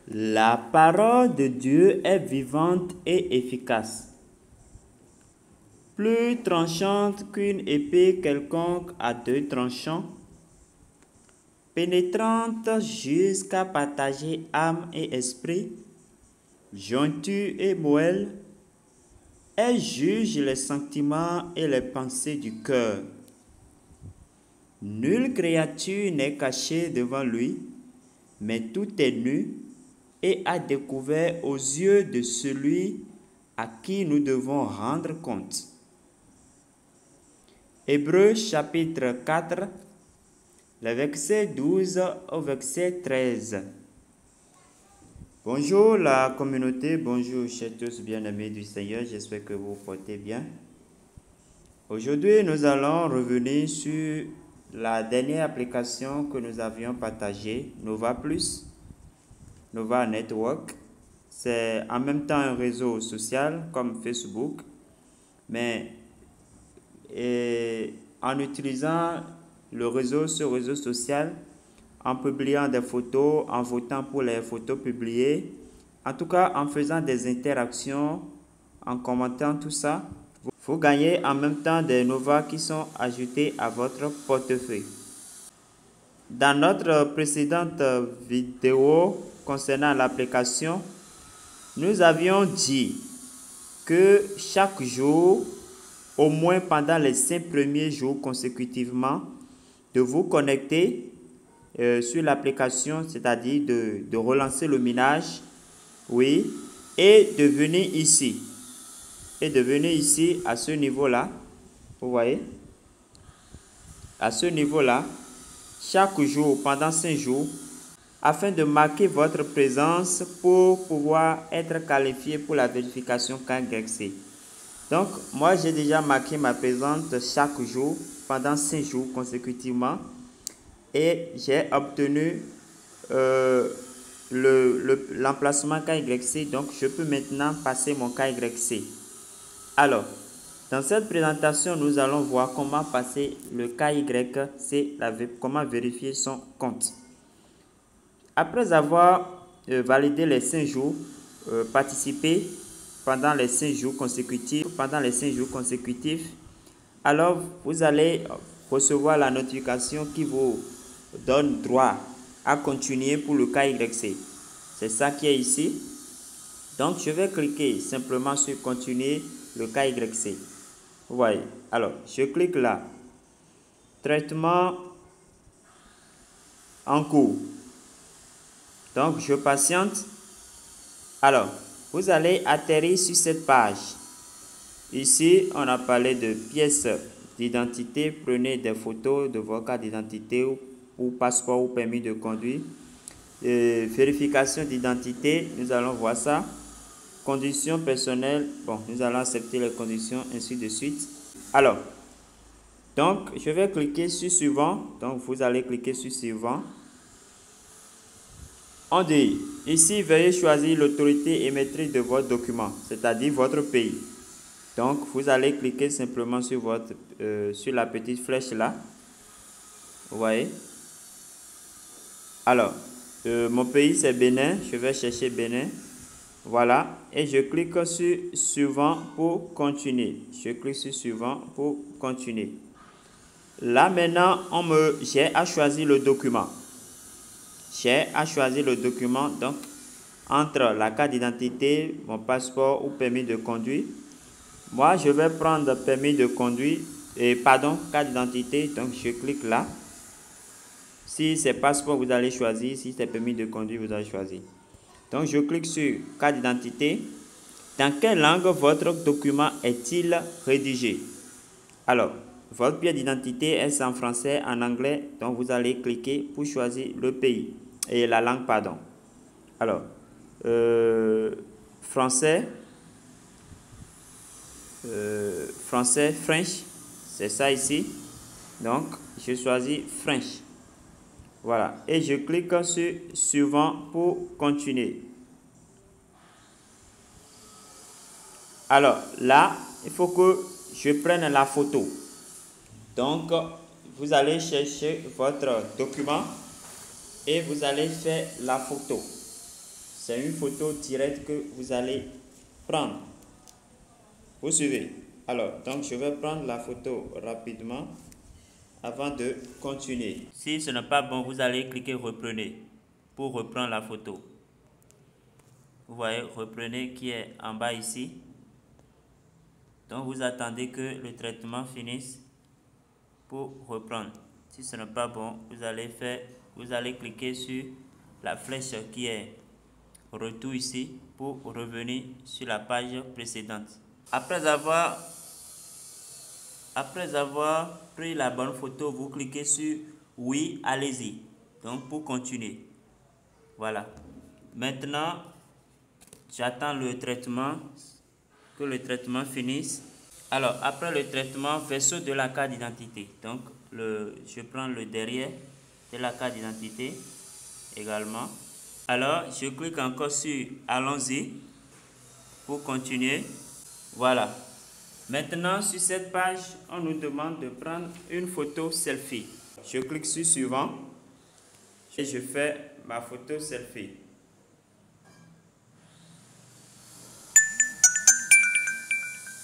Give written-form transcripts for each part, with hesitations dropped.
La parole de Dieu est vivante et efficace, plus tranchante qu'une épée quelconque à deux tranchants, pénétrante jusqu'à partager âme et esprit, jointure et moelle. Elle juge les sentiments et les pensées du cœur. Nulle créature n'est cachée devant lui, mais tout est nu et à découvert aux yeux de celui à qui nous devons rendre compte. Hébreux chapitre 4, le verset 12 au verset 13. Bonjour la communauté, bonjour chers tous bien-aimés du Seigneur, j'espère que vous vous portez bien. Aujourd'hui, nous allons revenir sur la dernière application que nous avions partagée, Nova Plus, Nova Network. C'est en même temps un réseau social comme Facebook, mais en utilisant ce réseau social, en publiant des photos, en votant pour les photos publiées, en tout cas en faisant des interactions, en commentant tout ça, vous gagnez en même temps des Nova qui sont ajoutés à votre portefeuille. Dans notre précédente vidéo concernant l'application, nous avions dit que chaque jour, au moins pendant les 5 premiers jours consécutivement, de vous connecter sur l'application, c'est-à-dire de relancer le minage, oui, et de venir ici. Et de venir ici à ce niveau-là, vous voyez, à ce niveau-là, chaque jour, pendant 5 jours, afin de marquer votre présence pour pouvoir être qualifié pour la vérification KYC. Donc, moi, j'ai déjà marqué ma présence chaque jour, pendant 5 jours consécutivement, et j'ai obtenu l'emplacement KYC, donc je peux maintenant passer mon KYC. Alors, dans cette présentation, nous allons voir comment passer le KYC, comment vérifier son compte. Après avoir validé les 5 jours, participé pendant les 5 jours consécutifs, alors vous allez recevoir la notification qui vous donne droit à continuer pour le KYC. C'est ça qui est ici. Donc, je vais cliquer simplement sur continuer le KYC. Vous voyez. Alors, je clique là. Traitement en cours. Donc, je patiente. Alors, vous allez atterrir sur cette page. Ici, on a parlé de pièces d'identité. Prenez des photos de votre carte d'identité ou passeport ou permis de conduire. Vérification d'identité, nous allons voir ça. Conditions personnelles, bon, nous allons accepter les conditions, ainsi de suite. Alors, donc, je vais cliquer sur suivant. Donc, vous allez cliquer sur suivant. On dit, ici, veuillez choisir l'autorité émettrice de votre document, c'est-à-dire votre pays. Donc, vous allez cliquer simplement sur, sur la petite flèche là. Vous voyez? Alors, mon pays, c'est Bénin. Je vais chercher Bénin. Voilà, et je clique sur suivant pour continuer. Je clique sur suivant pour continuer. Là maintenant, j'ai à choisir le document. J'ai à choisir le document, donc entre la carte d'identité, mon passeport ou permis de conduire. Moi, je vais prendre permis de conduire, carte d'identité, donc je clique là. Si c'est passeport, vous allez choisir. Si c'est permis de conduire, vous allez choisir. Donc, je clique sur carte d'identité. Dans quelle langue votre document est-il rédigé? Alors, votre pièce d'identité est en français, en anglais. Donc, vous allez cliquer pour choisir le pays et la langue, pardon. Alors, français, French, c'est ça ici. Donc, je choisis French. Voilà, et je clique sur suivant pour continuer. Alors là, il faut que je prenne la photo. Donc, vous allez chercher votre document et vous allez faire la photo. C'est une photo directe que vous allez prendre. Vous suivez? Alors, donc je vais prendre la photo rapidement avant de continuer. Si ce n'est pas bon, vous allez cliquer reprenez pour reprendre la photo. Vous voyez, reprenez qui est en bas ici. Donc vous attendez que le traitement finisse pour reprendre. Si ce n'est pas bon, vous allez cliquer sur la flèche qui est retour ici pour revenir sur la page précédente. Après avoir pris la bonne photo, vous cliquez sur oui, allez-y. Donc pour continuer. Voilà. Maintenant, j'attends le traitement, que le traitement finisse. Alors, après le traitement, verso de la carte d'identité. Donc, je prends le derrière de la carte d'identité également. Alors, je clique encore sur allons-y pour continuer. Voilà. Maintenant, sur cette page, on nous demande de prendre une photo selfie. Je clique sur suivant et je fais ma photo selfie.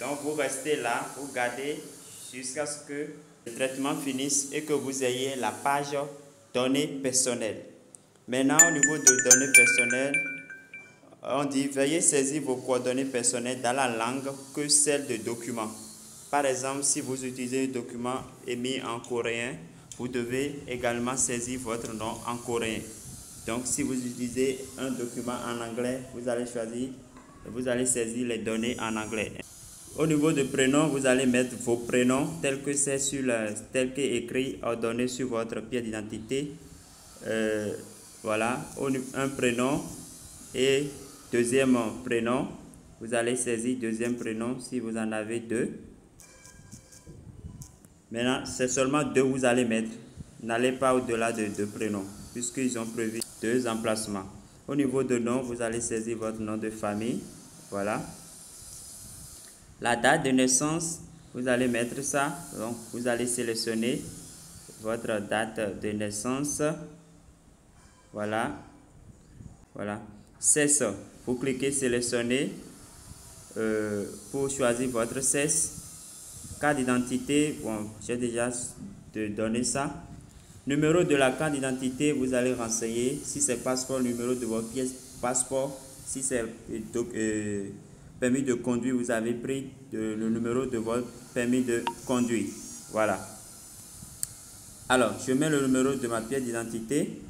Donc, vous restez là, vous gardez jusqu'à ce que le traitement finisse et que vous ayez la page données personnelles. Maintenant, au niveau de données personnelles, on dit veuillez saisir vos coordonnées personnelles dans la langue que celle de document. Par exemple, si vous utilisez un document émis en coréen, vous devez également saisir votre nom en coréen. Donc, si vous utilisez un document en anglais, vous allez saisir les données en anglais. Au niveau de prénom, vous allez mettre vos prénoms tels que c'est tel qu'est écrit ordonné sur votre pièce d'identité. Voilà, un prénom et deuxième prénom. Vous allez saisir deuxième prénom si vous en avez deux. Maintenant, c'est seulement deux vous allez mettre. N'allez pas au-delà de deux prénoms puisqu'ils ont prévu deux emplacements. Au niveau de nom, vous allez saisir votre nom de famille. Voilà. La date de naissance, vous allez mettre ça. Donc, vous allez sélectionner votre date de naissance. Voilà. Voilà. Sexe, vous cliquez sélectionner pour choisir votre sexe. Carte d'identité, bon, j'ai déjà donné ça. Numéro de la carte d'identité, vous allez renseigner si c'est passeport, numéro de votre pièce passeport. Si c'est permis de conduire, vous avez pris le numéro de votre permis de conduire. Voilà. Alors, je mets le numéro de ma pièce d'identité.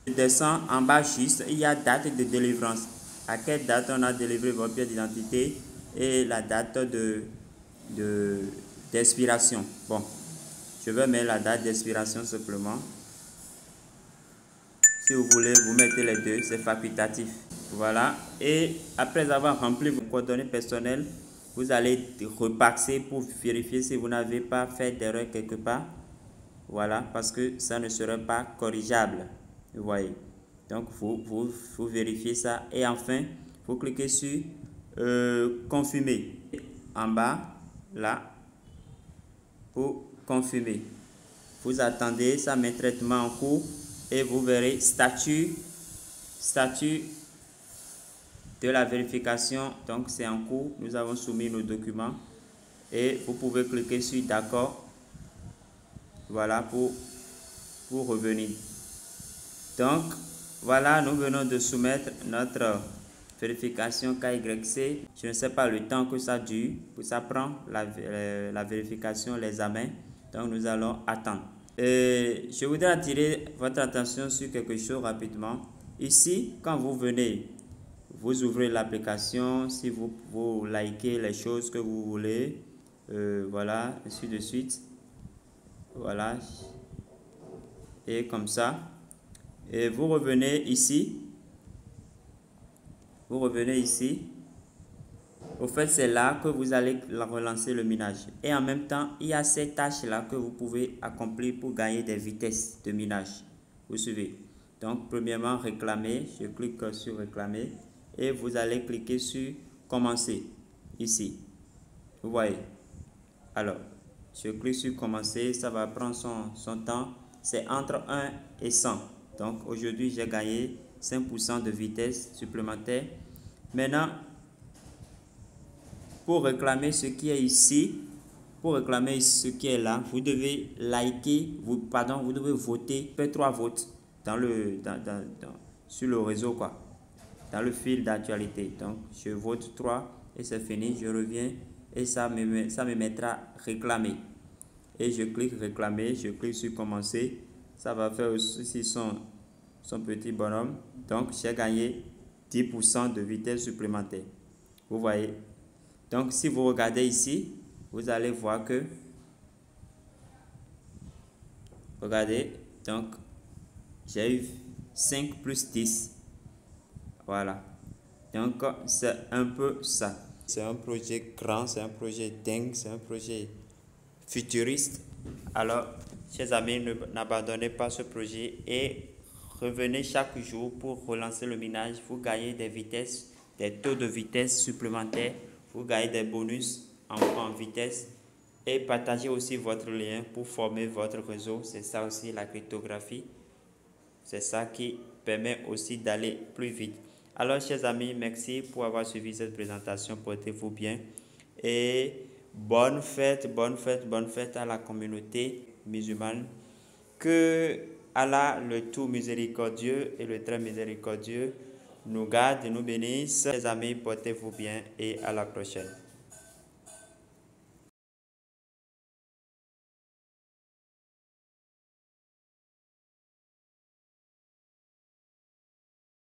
Je descends en bas juste, il y a date de délivrance. À quelle date on a délivré votre pièce d'identité et la date d'expiration. Bon, je vais mettre la date d'expiration simplement. Si vous voulez, vous mettez les deux, c'est facultatif. Voilà, et après avoir rempli vos coordonnées personnelles, vous allez repasser pour vérifier si vous n'avez pas fait d'erreur quelque part. Voilà, parce que ça ne serait pas corrigeable. Vous voyez. Donc, vous vérifiez ça. Et enfin, vous cliquez sur confirmer. En bas, là, pour confirmer. Vous attendez, ça met traitement en cours. Et vous verrez statut de la vérification. Donc, c'est en cours. Nous avons soumis nos documents. Et vous pouvez cliquer sur d'accord. Voilà, pour revenir. Donc, voilà, nous venons de soumettre notre vérification KYC. Je ne sais pas le temps que ça dure. Ça prend la vérification, l'examen. Donc, nous allons attendre. Je voudrais attirer votre attention sur quelque chose rapidement. Ici, quand vous venez, vous ouvrez l'application. Si vous likez les choses que vous voulez, voilà, ainsi de suite. Voilà. Et comme ça. Et vous revenez ici. Vous revenez ici. Au fait, c'est là que vous allez relancer le minage. Et en même temps, il y a ces tâches-là que vous pouvez accomplir pour gagner des vitesses de minage. Vous suivez. Donc, premièrement, réclamer. Je clique sur réclamer. Et vous allez cliquer sur commencer. Ici. Vous voyez. Alors, je clique sur commencer. Ça va prendre son temps. C'est entre 1 et 100. Donc, aujourd'hui, j'ai gagné 5% de vitesse supplémentaire. Maintenant, pour réclamer ce qui est ici, pour réclamer ce qui est là, vous devez liker, vous devez voter, faire 3 votes sur le réseau, quoi, dans le fil d'actualité. Donc, je vote 3 et c'est fini, je reviens et ça me mettra réclamer. Et je clique réclamer, je clique sur commencer. Ça va faire aussi son petit bonhomme. Donc, j'ai gagné 10% de vitesse supplémentaire. Vous voyez. Donc, si vous regardez ici, vous allez voir que, regardez, donc, j'ai eu 5 plus 10. Voilà. Donc, c'est un peu ça. C'est un projet grand, c'est un projet dingue, c'est un projet futuriste. Alors, chers amis, n'abandonnez pas ce projet et revenez chaque jour pour relancer le minage. Vous gagnez des vitesses, des taux de vitesse supplémentaires. Vous gagnez des bonus en vitesse. Et partagez aussi votre lien pour former votre réseau. C'est ça aussi la cryptographie. C'est ça qui permet aussi d'aller plus vite. Alors, chers amis, merci pour avoir suivi cette présentation. Portez-vous bien. Et bonne fête à la communauté musulmane. Que Allah, le tout miséricordieux et le très miséricordieux, nous garde et nous bénisse. Chers amis, portez-vous bien et à la prochaine.